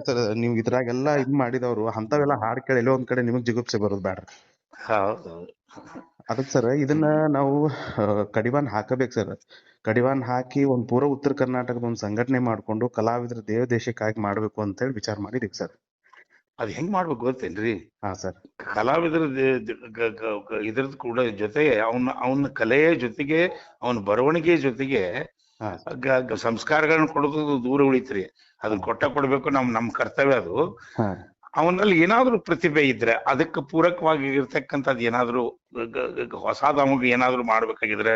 Sir ನೀವ್ ಇದ್ರಾಗೆಲ್ಲ ಇದ್ ಮಾಡಿದವ್ರು ಅಂತವೆಲ್ಲ ಹಾಡ್ ಕೇಳಿ ಎಲ್ಲೋ ಒಂದ್ ಕಡೆ ನಿಮಗ್ ಜಿಗುಪ್ಸೆ ಬರೋದು ಬ್ಯಾಡ್ರಿ. ಹೌದೌದು. ಅದಕ್ ಸರ್ ಇದನ್ನ ನಾವು ಕಡಿವಾಣ ಹಾಕಬೇಕು ಸರ್. ಕಡಿವಾಣ ಹಾಕಿ ಒಂದ್ ಪೂರ ಉತ್ತರ ಕರ್ನಾಟಕದ ಒಂದ್ ಸಂಘಟನೆ ಮಾಡ್ಕೊಂಡು ಕಲಾವಿದ್ರ ದೇವ ದೇಶಕ್ಕಾಗಿ ಮಾಡ್ಬೇಕು ಅಂತ ಹೇಳಿ ವಿಚಾರ ಮಾಡಿದೀವಿ ಸರ್. ಅದ್ ಹೆಂಗ್ ಮಾಡ್ಬೇಕು ಗೊತ್ತೇನ್ರಿ? ಹಾ ಸರ್. ಕಲಾವಿದ್ರ ಇದ್ರದ್ ಕೂಡ ಜೊತೆಗೆ ಅವನ ಕಲೆಯ ಜೊತೆಗೆ ಅವನ ಬರವಣಿಗೆ ಜೊತೆಗೆ ಹಾ ಸಂಸ್ಕಾರಗಳನ್ನ ಕೊಡೋದು ದೂರ ಉಳಿತ್ರಿ. ಅದನ್ನ ಕೊಡ್ಬೇಕು, ನಮ್ ಕರ್ತವ್ಯ ಅದು. ಹಾ ಅವನಲ್ಲಿ ಏನಾದ್ರೂ ಪ್ರತಿಭೆ ಇದ್ರೆ ಅದಕ್ಕೆ ಪೂರಕವಾಗಿ ಇರ್ತಕ್ಕಂಥದ್ದು ಏನಾದ್ರೂ ಹೊಸಾದ ಅವಾಗ ಏನಾದ್ರೂ ಮಾಡ್ಬೇಕಾಗಿದ್ರೆ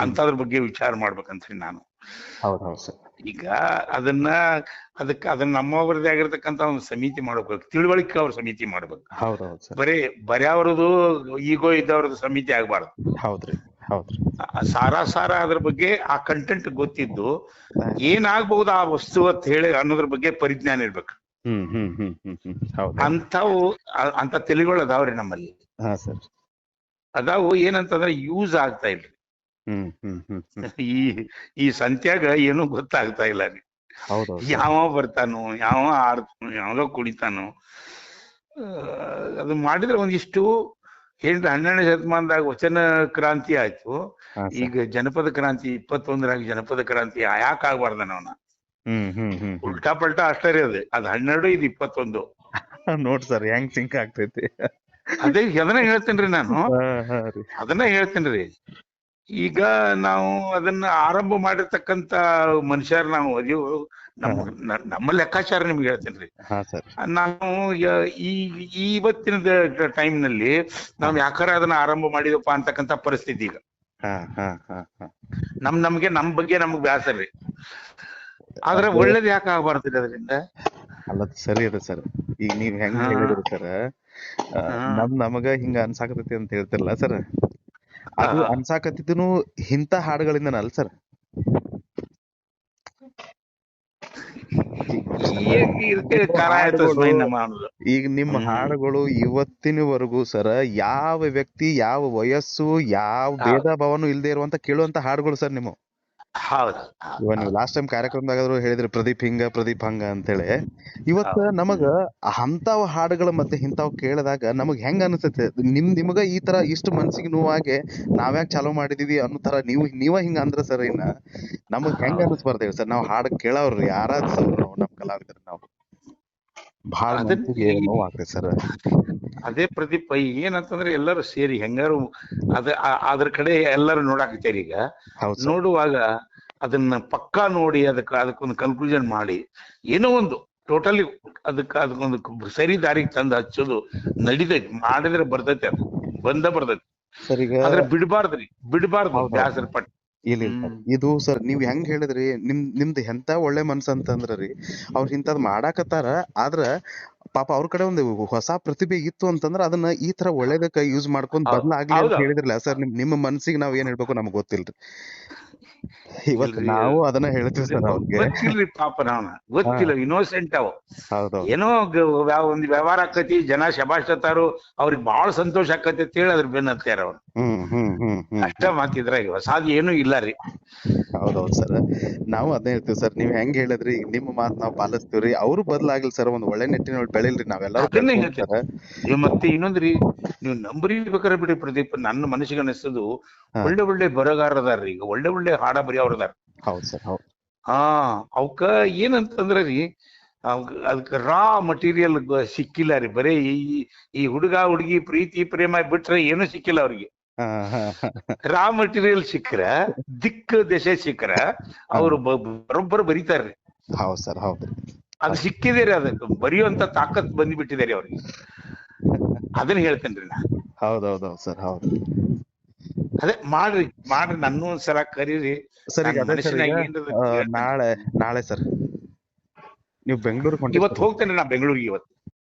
ಅಂತದ್ರ ಬಗ್ಗೆ ವಿಚಾರ ಮಾಡ್ಬೇಕಂತ್ರಿ ನಾನು. ಹೌದೌದು ಸರ್. ಈಗ ಅದನ್ನ ನಮ್ಮವರದೇ ಆಗಿರ್ತಕ್ಕಂಥ ಒಂದು ಸಮಿತಿ ಮಾಡ್ಬೇಕು, ತಿಳುವಳಿಕೆ ಅವ್ರ ಸಮಿತಿ ಮಾಡ್ಬೇಕು. ಹೌದೌದು ಸರ್. ಬರೀ ಬರೆಯವ್ರದು ಈಗೋ ಇದ್ದವ್ರದ್ದು ಸಮಿತಿ ಆಗ್ಬಾರ್ದು. ಹೌದ್ರಿ ಹೌದ್ರಿ. ಸಾರ ಅದ್ರ ಬಗ್ಗೆ ಆ ಕಂಟೆಂಟ್ ಗೊತ್ತಿದ್ದು ಏನಾಗ್ಬಹುದು ಆ ವಸ್ತು ಅಂತ ಹೇಳಿ ಅನ್ನೋದ್ರ ಬಗ್ಗೆ ಪರಿಜ್ಞಾನ ಇರ್ಬೇಕು. ಅಂತಾವು ಅಂತ ತಿಳಿಗಳು ಅದಾವ್ರಿ ನಮ್ಮಲ್ಲಿ. ಹಾ ಸರ್. ಅದಾವು ಏನಂತಂದ್ರೆ ಯೂಸ್ ಆಗ್ತಾ ಇಲ್ರಿ. ಈ ಸಂತ್ಯಾಗ ಏನು ಗೊತ್ತಾಗ್ತಾ ಇಲ್ಲ ರೀ. ಯಾವ ಬರ್ತಾನೋ, ಯಾವ ಆಡ್ತಾನೋ, ಯಾವ್ದೋ ಕುಡಿತಾನೋ. ಅದು ಮಾಡಿದ್ರೆ ಒಂದಿಷ್ಟು ಏನ್ರಿ 12ನೇ ಶತಮಾನದಾಗ ವಚನ ಕ್ರಾಂತಿ ಆಯ್ತು. ಈಗ ಜನಪದ ಕ್ರಾಂತಿ 21ರಾಗ ಜನಪದ ಕ್ರಾಂತಿ ಯಾಕೆ ಆಗ್ಬಾರ್ದ ನಾವನ? ಉಲ್ಟಾ ಪಲ್ಟಾ ಅಷ್ಟೇ ರೀ. ಅದು 12, ಇದು 21 ನೋಡ್ ಸರ್ ಹೆಂಗ್ ಸಿಂಕ್ ಆಗ್ತೈತಿ. ಅದನ್ನ ಹೇಳ್ತೇನ್ರಿ ನಾನು. ಅದನ್ನ ಹೇಳ್ತೇನ್ರಿ. ಈಗ ನಾವು ಅದನ್ನ ಆರಂಭ ಮಾಡಿರ್ತಕ್ಕಂತ ಮನುಷ್ಯರು ನಾವು ಅದೀವು. ನಮ್ಮ ಲೆಕ್ಕಾಚಾರ ನಿಮ್ಗೆ ಹೇಳ್ತೇನ್ರಿ. ನಾವು ಇವತ್ತಿನ ಟೈಮ್ ನಲ್ಲಿ ನಾವ್ ಯಾಕಾರ ಅದನ್ನ ಆರಂಭ ಮಾಡಿದಪ್ಪ ಅಂತಕ್ಕಂತ ಪರಿಸ್ಥಿತಿ ಈಗ. ನಮ್ಗೆ ನಮ್ ಬಗ್ಗೆ ನಮ್ಗ್ ಬ್ಯಾಸರ ರೀ. ಆದ್ರೆ ಒಳ್ಳೇದ್ ಯಾಕೆ ಆಗ್ಬಾರ್ದ್ರಿ ಅದರಿಂದ? ಅಲ್ಲ ಸರಿ ಅದ ಸರ್. ಈಗ ನೀವ್ ಹೆಂಗ್ ಹೇಳಿದ್ರಿ ಸರ್, ನಮಗ ಹಿಂಗ ಅನ್ಸಾಕತೈತಿ ಅಂತ ಹೇಳ್ತಿರಲ್ಲ ಸರ್, ಅದು ಅನ್ಸಾಕತ್ತಿದ್ನು ಇಂಥ ಹಾಡುಗಳಿಂದನ ಅಲ್ಲ ಸರ್. ಈಗ ನಿಮ್ಮ ಹಾಡುಗಳು ಇವತ್ತಿನವರೆಗೂ ಸರ್ ಯಾವ ವ್ಯಕ್ತಿ, ಯಾವ ವಯಸ್ಸು, ಯಾವ ಭೇದ ಭಾವನು ಇಲ್ದೇ ಇರುವಂತ ಕೇಳುವಂತ ಹಾಡುಗಳು ಸರ್ ನಿಮ್ಮ. ಇವಾಗ ನೀವು ಲಾಸ್ಟ್ ಟೈಮ್ ಕಾರ್ಯಕ್ರಮದಾಗಾದ್ರು ಹೇಳಿದ್ರಿ ಪ್ರದೀಪ್ ಹಂಗ ಅಂತೇಳಿ. ಇವತ್ತ ನಮಗ ಅಂತಾವ್ ಹಾಡುಗಳ ಮತ್ತೆ ಇಂತಾವ್ ಕೇಳಿದಾಗ ನಮಗ್ ಹೆಂಗ್ ಅನ್ಸುತ್ತೆ? ನಿಮಗ ಈ ತರ ಇಷ್ಟು ಮನ್ಸಿಗೆ ನೋವಾಗೆ ನಾವ್ಯಾಕ್ ಚಾಲೂ ಮಾಡಿದೀವಿ ಅನ್ನೋ ತರ ನೀವ ಹಿಂಗ ಅಂದ್ರ ಸರ್ ಇನ್ನ ನಮಗ್ ಹೆಂಗ್ ಅನ್ಸ್ಬಾರ್ದೇಳಿ ಸರ್? ನಾವ್ ಹಾಡು ಕೇಳವ್ರಿ ಆರಾಧಿಸೋರು ನಾವು, ನಮ್ ಕಲಾವಿದ್ರ ನಾವು. ಬಹಳ ನೋವು ಆಗ್ತೈತಿ ಸರ್. ಅದೇ ಪ್ರದೀಪ್, ಏನಂತಂದ್ರೆ ಎಲ್ಲರೂ ಸೇರಿ ಹೆಂಗಾರು ಅದ್ರ ಕಡೆ ಎಲ್ಲರೂ ನೋಡಾಕತ್ತೀರಿ ಈಗ. ನೋಡುವಾಗ ಅದನ್ನ ಪಕ್ಕಾ ನೋಡಿ ಅದಕ್ಕೊಂದು ಕನ್ಕ್ಲೂಷನ್ ಮಾಡಿ ಏನೋ ಒಂದು ಟೋಟಲಿ ಅದಕ್ಕೊಂದು ಸರಿ ದಾರಿಗೆ ತಂದು ಹಚ್ಚೋದು ನಡಿತೈತಿ. ಮಾಡಿದ್ರೆ ಬರ್ತೈತಿ, ಅದು ಬರ್ತೈತಿ. ಆದ್ರೆ ಬಿಡ್ಬಾರ್ದು ಬ್ಯಾಸರ ಪಟ್ಟು. ಇಲ್ಲ ಇದು ಸರ್ ನೀವ್ ಹೆಂಗ್ ಹೇಳಿದ್ರಿ, ನಿಮ್ದು ಎಂತ ಒಳ್ಳೆ ಮನ್ಸ ಅಂತಂದ್ರಿ. ಅವ್ರ ಇಂತದ್ ಮಾಡಾಕತ್ತಾರ. ಆದ್ರ ಪಾಪ ಅವ್ರ ಕಡೆ ಒಂದು ಹೊಸ ಪ್ರತಿಭೆ ಇತ್ತು ಅಂತಂದ್ರ ಅದನ್ನ ಈ ತರ ಒಳ್ಳೇದಕ್ಕ ಯೂಸ್ ಮಾಡ್ಕೊಂಡ್ ಬದ್ಲಾಗ್ಲಿ ಅಂತ ಹೇಳಿದ್ರಲ್ಲ ಸರ್. ನಿಮ್ಮ ಮನ್ಸಿಗೆ ನಾವ್ ಏನ್ ಹೇಳ್ಬೇಕು ನಮ್ಗ್ ಗೊತ್ತಿಲ್ರಿ. ಇವತ್ತು ನಾವು ಅದನ್ನ ಹೇಳ್ತೀವಿ ಸರ್ ಅವ್ರಿಗೆ. ಗೊತ್ತಿಲ್ರಿ ಪಾಪ, ಗೊತ್ತಿಲ್ಲ, ಇನ್ನೋಸೆಂಟ್ ಅವ. ಏನೋ ಒಂದ್ ವ್ಯವಹಾರ ಆಕತಿ, ಜನ ಶಬಾಷತಾರು, ಅವ್ರಿಗೆ ಬಹಳ ಸಂತೋಷ ಆಕತಿ ಅಂತ ಹೇಳಿ ಅದ್ರ ಬೆನ್ನತ್ತಾರ ಅವ್ರು. ಅಷ್ಟ ಮಾತಿದ್ರ ಹೊಸಾದ್ ಏನು ಇಲ್ಲ ರೀ. ಹೌದೌದು ಸರ್. ನಾವು ಅದನ್ನ ಹೇಳ್ತೀವಿ ಸರ್. ನೀವ್ ಹೆಂಗ್ ಹೇಳಿದ್ರಿ ನಿಮ್ಮ ಮಾತ್ ನಾವ್ ಪಾಲಿಸ್ತೀವ್ರಿ. ಅವ್ರು ಬದ್ಲಾಗಿಲ್ ಸರ್, ಒಂದ್ ಒಳ್ಳೆ ನೆಟ್ಟಿನ ಬೆಳಿಲ್ರಿ. ನಾವೆಲ್ಲರೂ ಮತ್ತೆ ಇನ್ನೊಂದ್ರಿ, ನೀವು ನಂಬರಿ ಬೇಕಾರೆ ಬಿಡಿ ಪ್ರದೀಪ್, ನನ್ನ ಮನಸ್ಸಿಗೆ ಅನಿಸ್ತದು ಒಳ್ಳೆ ಬರಗಾರದಾರ್ರಿ. ಈಗ ಒಳ್ಳೆ ಹಾಡ ಬರೆಯವ್ರದಾರ. ಹೌದು ಸರ್. ಹೌದು. ಅವಕ್ಕ ಏನಂತಂದ್ರ ರೀ, ಅದಕ್ಕೆ ರಾ ಮಟೀರಿಯಲ್ ಸಿಕ್ಕಿಲ್ಲ ರೀ. ಬರೀ ಈ ಹುಡುಗ ಹುಡುಗಿ ಪ್ರೀತಿ ಪ್ರೇಮ ಬಿಟ್ರೆ ಏನು ಸಿಕ್ಕಿಲ್ಲ ಅವ್ರಿಗೆ. ರಾ ಮಟೀರಿಯಲ್ ಸಿಕ್ಕ್ರ, ದಶೆ ಸಿಕ್ಕ್ರ ಅವ್ರು ಬರೋಬ್ಬರ ಬರೀತಾರ್ರಿ. ಹೌದು ಸರ್. ಹೌದು. ಅದು ಸಿಕ್ಕಿದೆ ರೀ. ಅದಕ್ಕೆ ಬರೆಯುವಂತ ತಾಕತ್ ಬಂದ್ಬಿಟ್ಟಿದೆ ರೀ ಅವ್ರಿಗೆ. ಅದನ್ನ ಹೇಳ್ತೇನ್ರಿ ನಾ. ಹೌದೌದು ಸರ್. ಹೌದು. ಅದೇ ಮಾಡ್ರಿ ನನ್ನೂ ಒಂದ್ಸಲ ಕರೀರಿ. ನಾಳೆ ಸರ್ ನೀವು ಬೆಂಗಳೂರಿಗೆ ಇವತ್ತು ಹೋಗ್ತೇನೆ ನಾ ಬೆಂಗಳೂರಿಗೆ.